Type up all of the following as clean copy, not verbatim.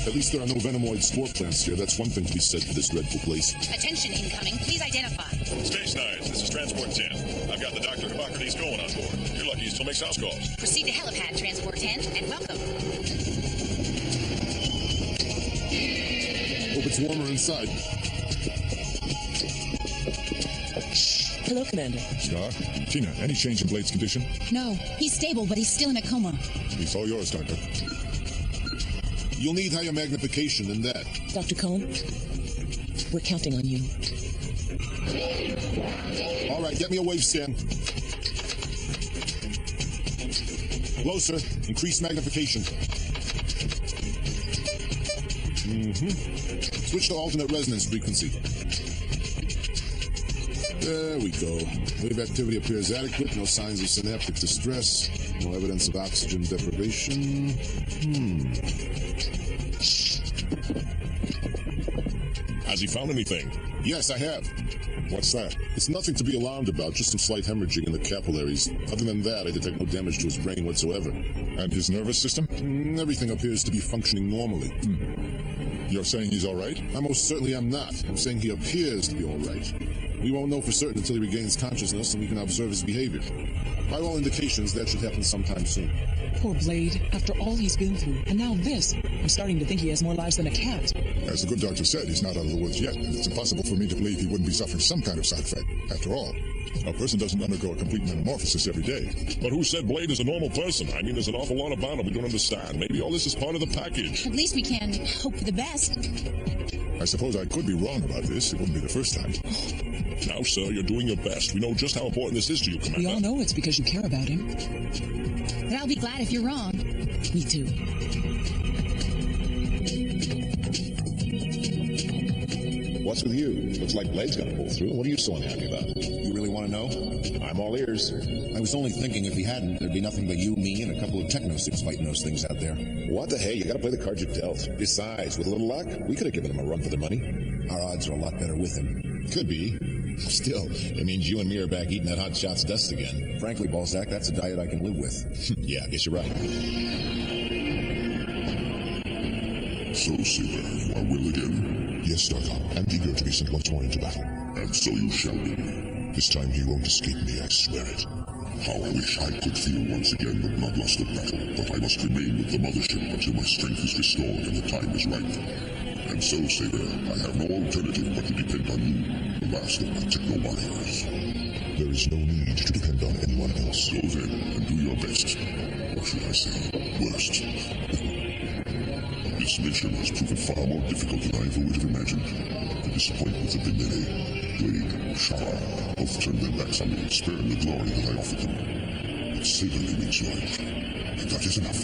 At least there are no venomoid spore plants here. That's one thing to be said for this dreadful place. Attention incoming. Please identify. Space Knights, this is Transport 10. I've got the Dr. Hippocrates going on board. You're lucky he still makes house calls. Proceed to helipad, Transport 10, and welcome. Hope it's warmer inside. Hello, Commander. Star? Tina, any change in Blade's condition? No, he's stable, but he's still in a coma. He's all yours, Doctor. You'll need higher magnification than that. Dr. Cohn, we're counting on you. All right, get me a wave scan. Closer. Increase magnification. Switch to alternate resonance frequency. There we go. Wave activity appears adequate. No signs of synaptic distress. No evidence of oxygen deprivation. Has he found anything? Yes, I have. What's that? It's nothing to be alarmed about, just some slight hemorrhaging in the capillaries. Other than that, I detect no damage to his brain whatsoever. And his nervous system? Everything appears to be functioning normally. You're saying he's all right? I most certainly am not. I'm saying he appears to be all right. We won't know for certain until he regains consciousness and we can observe his behavior. By all indications, that should happen sometime soon. Poor Blade, after all he's been through, and now this. I'm starting to think he has more lives than a cat. As the good doctor said, he's not out of the woods yet, and it's impossible for me to believe he wouldn't be suffering some kind of side effect. After all, a person doesn't undergo a complete metamorphosis every day. But who said Blade is a normal person? I mean, there's an awful lot about him we don't understand. Maybe all this is part of the package. At least we can hope for the best. I suppose I could be wrong about this. It wouldn't be the first time. Now, sir, you're doing your best. We know just how important this is to you, Commander. We all know it's because you care about him. But I'll be glad if you're wrong. Me too. What's with you? Looks like Blade's gonna pull through. What are you so unhappy about? You really want to know? I'm all ears. I was only thinking if he hadn't, there'd be nothing but you, me, and a couple of techno-suits fighting those things out there. What the hey? You gotta play the cards you're dealt. Besides, with a little luck, we could have given him a run for their money. Our odds are a lot better with him. Could be. Still, it means you and me are back eating that hot shots dust again. Frankly, Balzac, that's a diet I can live with. Yeah, I guess you're right. So, Saber, you are will again? Yes, Doctor. I'm eager to be sent once more into battle. And so you shall be. This time he won't escape me, I swear it. How I wish I could feel once again the bloodlust of battle, but I must remain with the mothership until my strength is restored and the time is ripe. And so, Saber, I have no alternative but to depend on you, the last of my techno warriors. There is no need to depend on anyone else. Go then, and do your best. Or should I say, worst. This mission has proven far more difficult than I ever would have imagined. The disappointments have been many. Blade, Shara, both turned their backs on me, sparing the glory that I offered them. But Saber remains loyal, and that is enough.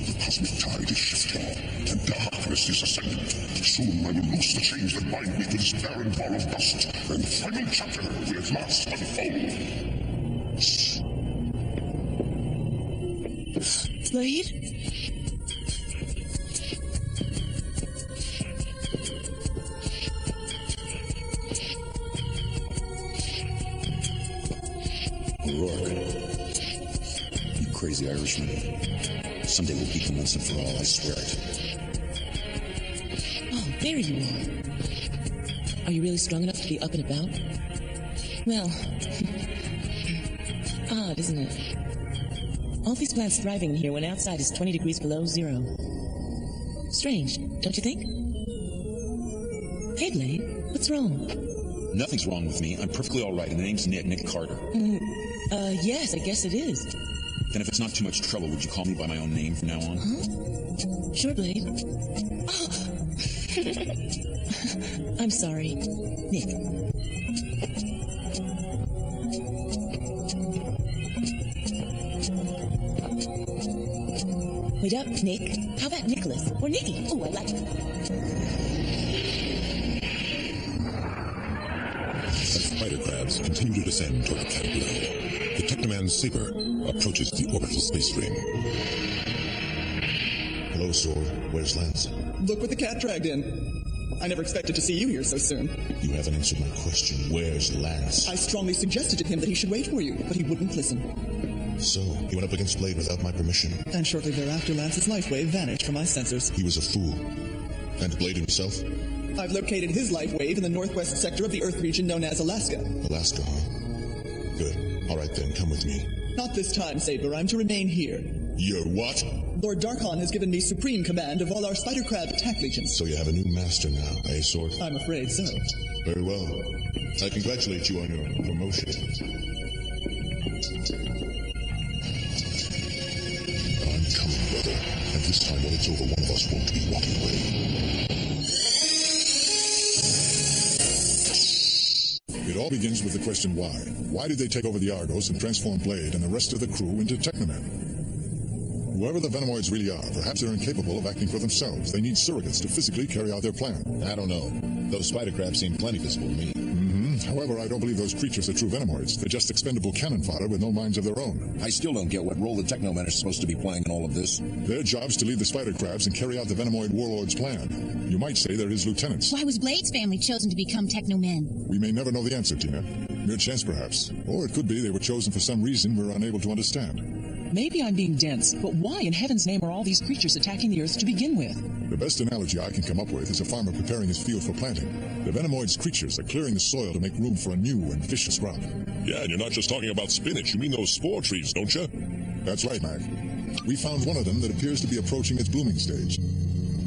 The cosmic tide is shifting, and darkness is ascending. Soon I will loose the chains that bind me to this barren ball of dust, and the final chapter will at last unfold. Blade? O'Rourke. You crazy Irishman. Someday we'll beat them once and for all, I swear it. Oh, there you are. Are you really strong enough to be up and about? Well, odd, isn't it? All these plants thriving in here when outside is 20 degrees below zero. Strange, don't you think? Hey, Blade, what's wrong? Nothing's wrong with me. I'm perfectly all right, and the name's Nick Carter. Yes, I guess it is. Then if it's not too much trouble, would you call me by my own name from now on? Huh? Sure, Blade. Oh. I'm sorry. Nick. Wait up, Nick. How about Nicholas? Or Nicky? Oh, I like it. As spider crabs continue to descend toward the caterpillar, the Teknoman Saber approaches the orbital space ring. Hello, Sword. Where's Lance? Look what the cat dragged in. I never expected to see you here so soon. You haven't answered my question. Where's Lance? I strongly suggested to him that he should wait for you, but he wouldn't listen. So, he went up against Blade without my permission. And shortly thereafter, Lance's life wave vanished from my sensors. He was a fool. And Blade himself? I've located his life wave in the northwest sector of the Earth region known as Alaska. Alaska, huh? Good. All right then, come with me. Not this time, Saber. I'm to remain here. You're what? Lord Darkon has given me supreme command of all our spider crab attack legions. So you have a new master now, eh, Sword? I'm afraid so. Very well. I congratulate you on your promotion. I'm coming, brother. And this time when it's over, one of us won't be walking away. It all begins with the question why. Why did they take over the Argos and transform Blade and the rest of the crew into Teknomen? Whoever the Venomoids really are, perhaps they're incapable of acting for themselves. They need surrogates to physically carry out their plan. I don't know. Those spider crabs seem plenty visible to me. However, I don't believe those creatures are true Venomoids. They're just expendable cannon fodder with no minds of their own. I still don't get what role the Teknomen are supposed to be playing in all of this. Their job's to lead the spider crabs and carry out the Venomoid warlord's plan. You might say they're his lieutenants. Why was Blade's family chosen to become Teknomen? We may never know the answer, Tina. Mere chance, perhaps. Or it could be they were chosen for some reason we're unable to understand. Maybe I'm being dense, but why in heaven's name are all these creatures attacking the Earth to begin with? The best analogy I can come up with is a farmer preparing his field for planting. The Venomoid's creatures are clearing the soil to make room for a new and vicious crop. Yeah, and you're not just talking about spinach. You mean those spore trees, don't you? That's right, Mac. We found one of them that appears to be approaching its blooming stage.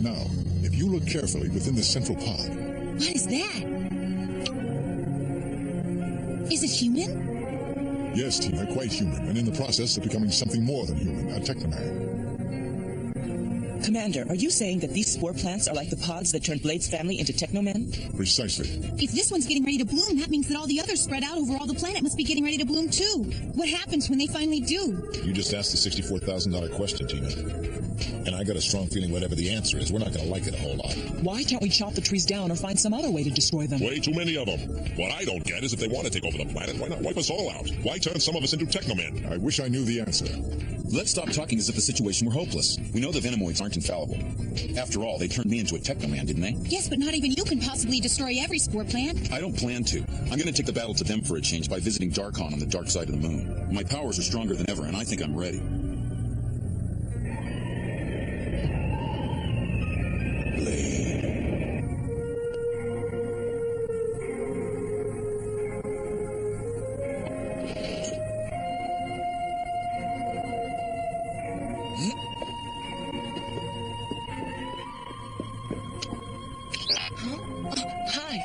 Now, if you look carefully within the central pod... What is that? Is it human? Yes, Tina, quite human, and in the process of becoming something more than human, a Teknoman. Commander, are you saying that these spore plants are like the pods that turned Blade's family into Teknomen? Precisely. If this one's getting ready to bloom, that means that all the others spread out over all the planet must be getting ready to bloom too. What happens when they finally do? You just asked the $64,000 question, Tina. And I got a strong feeling whatever the answer is, we're not going to like it a whole lot. Why can't we chop the trees down or find some other way to destroy them? Way too many of them. What I don't get is if they want to take over the planet, why not wipe us all out? Why turn some of us into Teknomen? I wish I knew the answer. Let's stop talking as if the situation were hopeless. We know the Venomoids aren't infallible. After all, they turned me into a Teknoman, didn't they? Yes, but not even you can possibly destroy every spore plant. I don't plan to. I'm going to take the battle to them for a change by visiting Darkon on the dark side of the moon. My powers are stronger than ever, and I think I'm ready.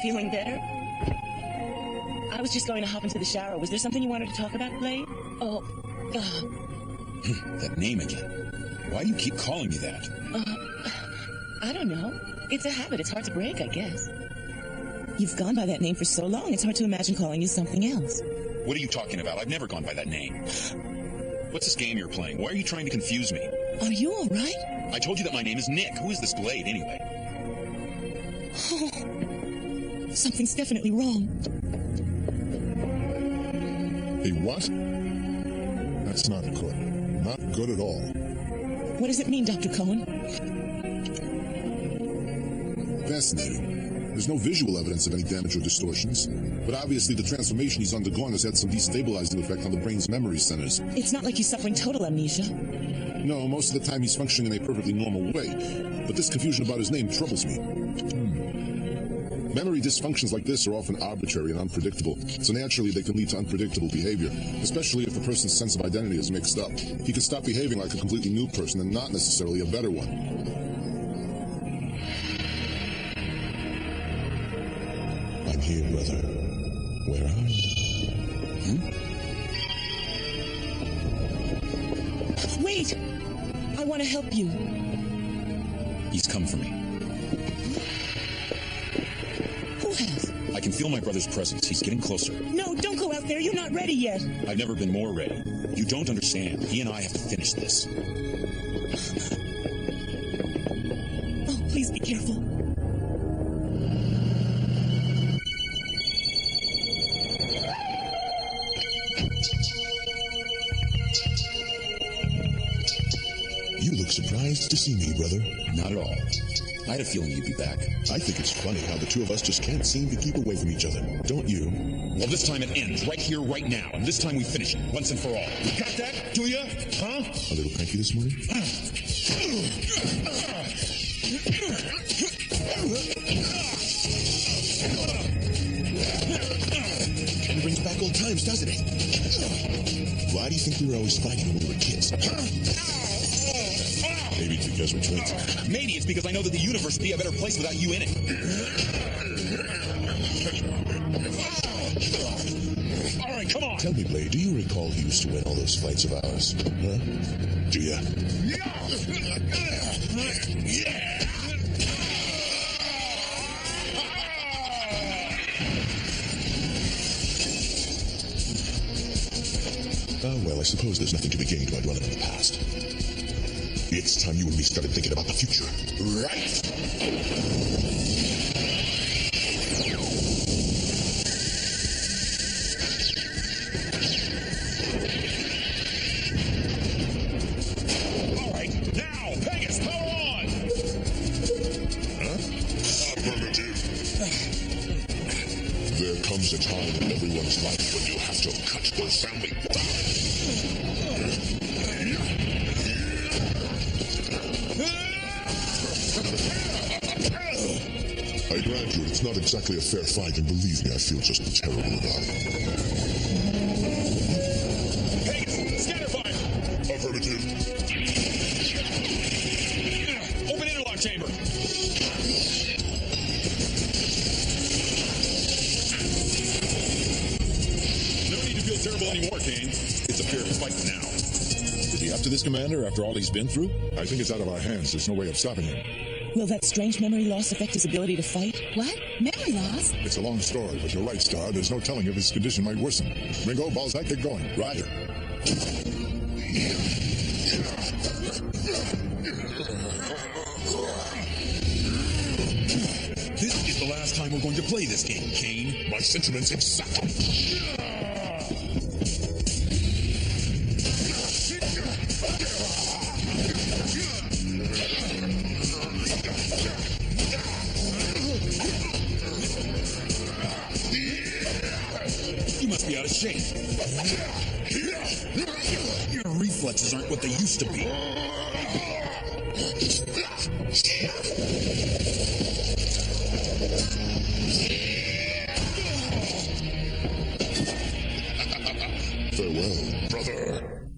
Feeling better? I was just going to hop into the shower. Was there something you wanted to talk about, Blade? Oh, That name again. Why do you keep calling me that? I don't know. It's a habit. It's hard to break, I guess. You've gone by that name for so long, it's hard to imagine calling you something else. What are you talking about? I've never gone by that name. What's this game you're playing? Why are you trying to confuse me? Are you all right? I told you that my name is Nick. Who is this Blade, anyway? Something's definitely wrong. A what? That's not good. Not good at all. What does it mean, Dr. Cohen? Fascinating. There's no visual evidence of any damage or distortions, but obviously the transformation he's undergone has had some destabilizing effect on the brain's memory centers. It's not like he's suffering total amnesia. No, most of the time he's functioning in a perfectly normal way, but this confusion about his name troubles me. Memory dysfunctions like this are often arbitrary and unpredictable, so naturally they can lead to unpredictable behavior, especially if the person's sense of identity is mixed up. He can stop behaving like a completely new person and not necessarily a better one. I'm here, brother. Where are you? Wait! I want to help you. He's come for me. Who has? I can feel my brother's presence. He's getting closer. No, don't go out there. You're not ready yet. I've never been more ready. You don't understand. He and I have to finish this. Oh, please be careful. You look surprised to see me, brother. Not at all. I had a feeling you'd be back. I think it's funny how the two of us just can't seem to keep away from each other. Don't you? Well, this time it ends right here, right now. And this time we finish it, once and for all. You got that? Do ya? Huh? A little cranky this morning? It brings back old times, doesn't it? Why do you think we were always fighting when we were kids? Maybe it's because we're twins. Maybe it's because I know that the universe would be a better place without you in it. All right, come on. Tell me, Blade, do you recall who used to win all those fights of ours? Huh? Do ya? Well, I suppose there's nothing to be gained by dwelling on the past. It's time you and me started thinking about the future. Right? All right, now, Pegasus, power on! Huh? Affirmative. There comes a time in everyone's life when you have to cut the family ties. I grant you, it's not exactly a fair fight, and believe me, I feel just terrible about it. Pegasus, scatter fire! Affirmative. Open interlock chamber. No need to feel terrible anymore, Kane. It's a fair fight now. Is he up to this, Commander, after all he's been through? I think it's out of our hands. There's no way of stopping him. Will that strange memory loss affect his ability to fight? What? Memory loss? It's a long story, but you're right, Star. There's no telling if his condition might worsen. Ringo, Balzac, get going. Roger. This is the last time we're going to play this game, Kane. My sentiments exactly. You must be out of shape. Your reflexes aren't what they used to be. Farewell, brother.